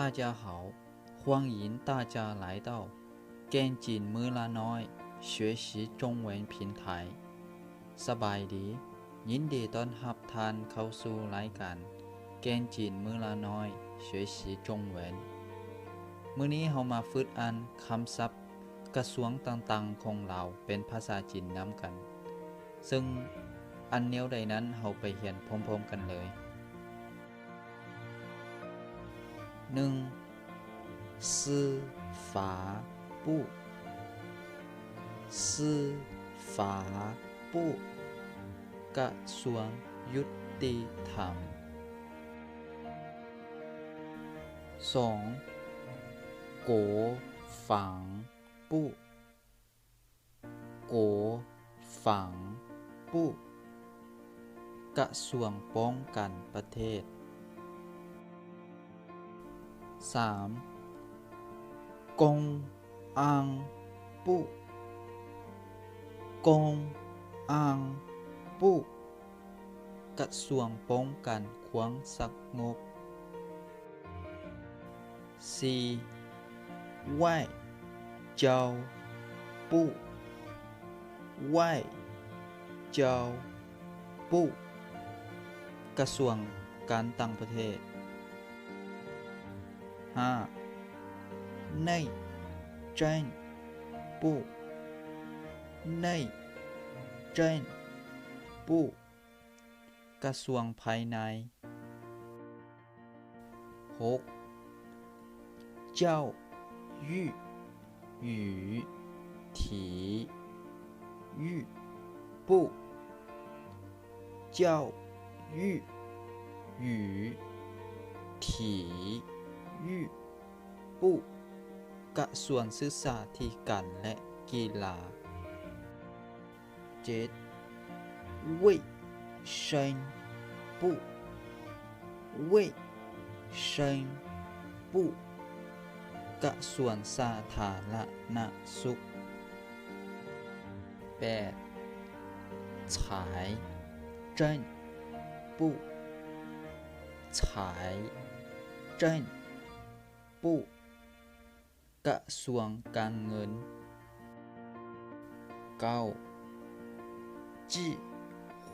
大家好，欢迎大家来到เกนจินมื้อละน้อย学习中文平台สบายดียินดีต้อนรับท่านเข้าสู่รายการเกนจินมื้อละน้อย学习中文มื้อนี้เรามาฝึกอ่านคำศัพท์กระทรวงต่างๆของเราเป็นภาษาจีนนำกันซึ่งอันแนวใดนั้นเราไปเรียนพร้อมๆกันเลย1司法部司法部กระทรวงยุติธรรม2国防部国防部กระทรวงป้องกันประเทศ3公安部公安部กระทรวงป้องกันความสงบ4外交部外交部กระทรวงการต่างประเทศ5内政部内政部กระทรวงภายใน6教育与体育部教育与体育部กระทรวงศึกษาธิการและกีฬา7卫生部卫生部กระทรวงสาธารณสุข8财政部财政部กระทรวงการเงิน9计划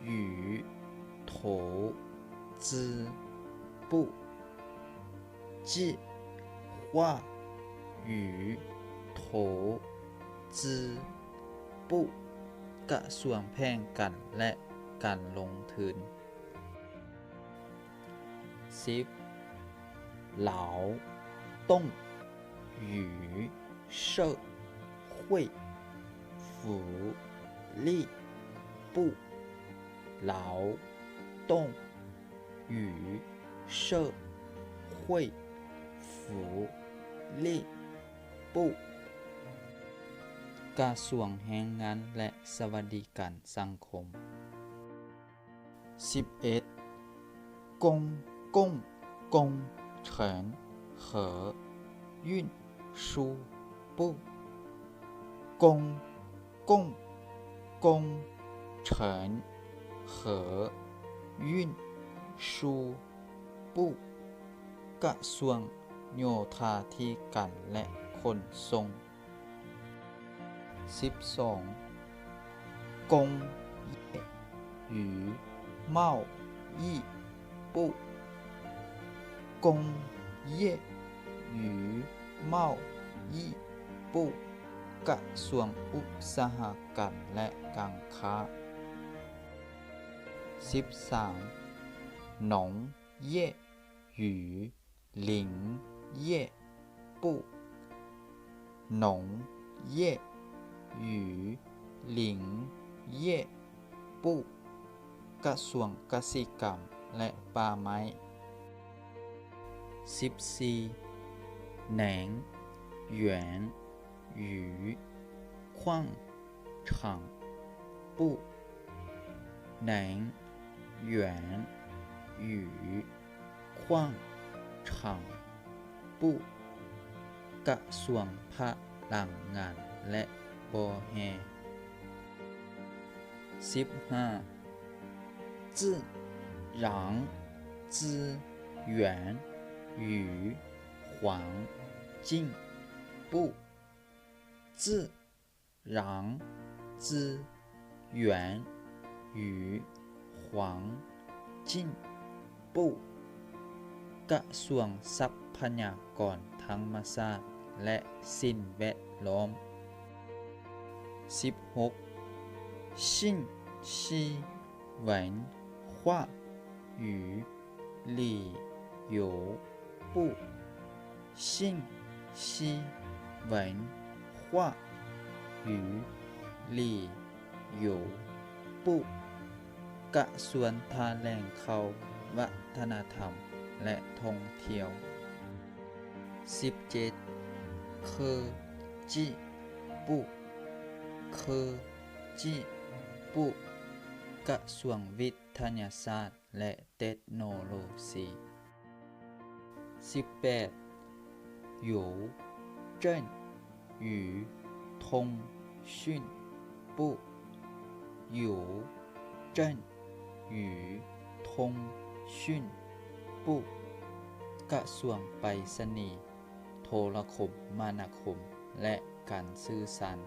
与投资部计划与投资部กระทรวงแผนกันและการลงทุน10劳动与社会福利部劳动与社会福利部กระทรวงแรงงานและสวัสดิการสังคม11公共工程和运输部公共工程和运输部กระทรวงโยธาธิการและขนส่ง12公业与贸易部工业与贸易部กระทรวงอุตสาหกรรมและการค้า13农业与林业部农业与林业部กระทรวงเกษตรกรรมและป่าไม้14能源与矿场部能源与矿场部กระทรวงพลังงานและบ่อแห่15自然资源语黄进步自然资源与黄进步กระทรวงทรัพยากรธรรมชาติและสิ่งแวดล้อม16信息文化与旅游部信息文化与旅游部กระทรวงแหล่งข่าววัฒนธรรมและท่องเที่ยว17科技部科技部กระทรวงวิทยาศาสตร์และเทคโนโลยี18邮政与通讯部邮政与通讯部กระทรวงไปรษณีย์โทรคมนาคมและการสื่อสาร